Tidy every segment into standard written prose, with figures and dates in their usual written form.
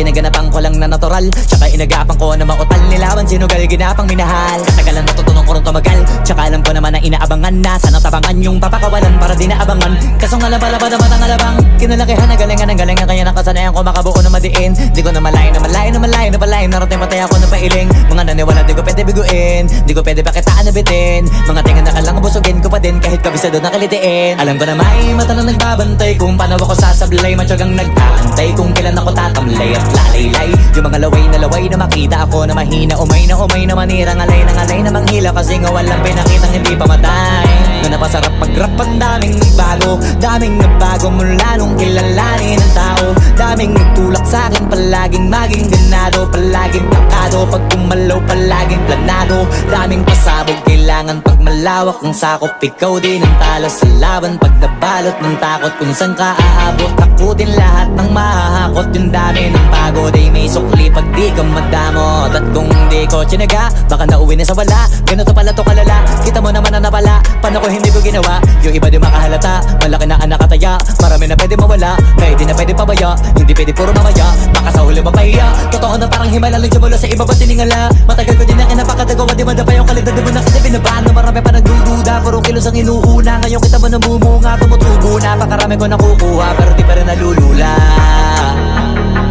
Ginaganapan ko lang na natural, tsaka inagapan ko na mautal. Nilawan sinugal, ginapang minahal. Katagalan natutunan ko rin tumagal, tsaka alam ko naman na inaabangan na. Sana tabangan yung papakawalan para di naabangan. Kasong alaba-laba naman ang alabang kinalakihan na galingan ng galingan. Kaya nakasanayan ko makabuo na madiin. Di ko na malayo na malayo na malayo na palayo. Narating patay ako na pailing. Mga naniwala di ko pwede biguin, di ko pwede pakitaan na bitin. Mga tingan na kalang busugin ko pa din kahit kabisado na kalitiin. Alam ko na may mata na nagbabantay kung paano ako sasablay. Matyagang nag-aantay kung kailan ako tatamlay at lalaylay. Yung mga laway na makita ako na mahina. Umay na manira, ngalay na manghila. Kasi nga walang pinakitang hindi pa matay. Na napasarap pag-rap ang daming nagbago mula nung kilalanin ng tao. Daming nagtulak sa'kin, palaging maging ganado, palaging takado. Pag kumalaw, palaging planado. Daming pasabog, kailangan pag malawak ang sakop. Ikaw din ang talo sa laban pag nabalot ng takot. Kung saan ka aabot, ako din lahat ng mahahakot. Yung dami ng pagod ay may sukli pag di ka madamot. At kung di ko tsinaga, baka nauwi na sa wala. Ganito pala to kalala, kita mo naman na napala. Paano ko hindi ko ginawa, yung iba di makahalata. Malaki na anak kataya, marami na pwede mawala. Kaya di na pwede pabaya, hindi pwede puro mamaya. Baka sa huli mapahiya, totoo na parang himala lang siya mula sa iba ba tiningala. Matagal ko din na kinapakatagawa, di madapa yung kalidad. Di mo na kita binabaan, marami pa nagdududa. Puro kilos ang inuuna, ngayon kita mo namumunga. Tumutubo na, pakarami ko nakukuha, pero di pa rin nalulula.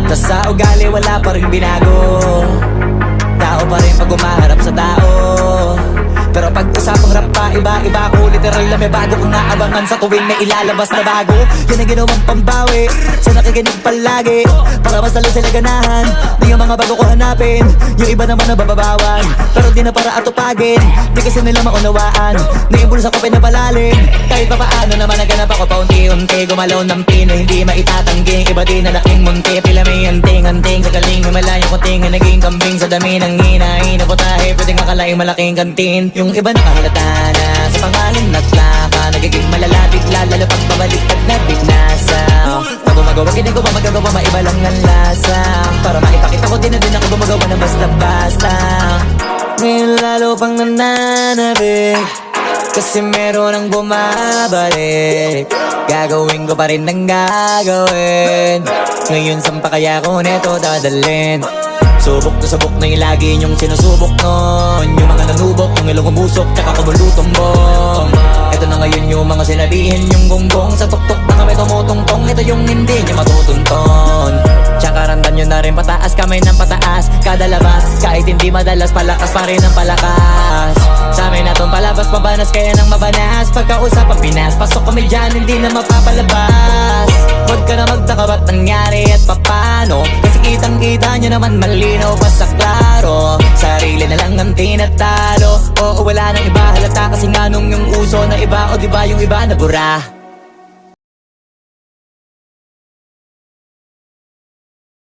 Tas sa ugali wala pa rin binago, tao pa rin pag umaharap sa tao. Pero pag usapang rap pa, iba-iba ako. Literal na may bago kong naabangan sa tuwing may ilalabas na bago. Yan ang ginawang pambawi sa nakikinig palagi, para mas lalo sila ganahan na yung mga bago ko hanapin. Yung iba naman nabababawan, pero di na para atupagin. Di kasi nila maunawaan na yung bulsa ko pinapalalim. Kahit pa paano naman naganap ako paunti-unti. Gumalaw ng pino, hindi maitatanggi. Iba din na laking munti, pila may anting-anting. Sa galing may malayong kuting, naging kambing sa dami ng hinahin. Naputahe, pwedeng akalaing malaking kantin. Yung iba nakahalata na sa pangalan at plaka. Nagiging malala bigla, lalo pag pabaliktad na bignasa. Pag gumagawa, ginagawa, magagawa, maiba lang ang lasa. Para maipakita ko din na din ako gumagawa ng basta-basta. Ngayon lalo pang nananabik, kasi meron ang bumabalik. Gagawin ko pa rin ang gagawin. Ngayon saan pa kaya ko neto dadalhin? Subok na yung lagi niyong sinusubok nun. Yung mga nanubok, yung ilong umusok, tsaka kumulutumbong. Ito na ngayon yung mga sinabihin yung gonggong. Sa tuktok na kami tumutungtong, ito yung hindi niya matutunton. Tsaka randan nyo na rin pataas, kamay ng pataas. Kada labas, kahit hindi madalas, palakas pa rin ang palakas. Sa amin na tong palabas, pabanas kaya nang mabanas. Pagkausap ang Pinas, pasok kami dyan, hindi na mapapalabas. Huwag ka na magtaka ba't nangyari at papano, kasi kitang-kita nyo naman malinaw pa sa klaro. Sarili na lang ang tinatalo. Oo, wala nang iba halata, kasi nga nung yung uso na iba. O diba yung iba nabura.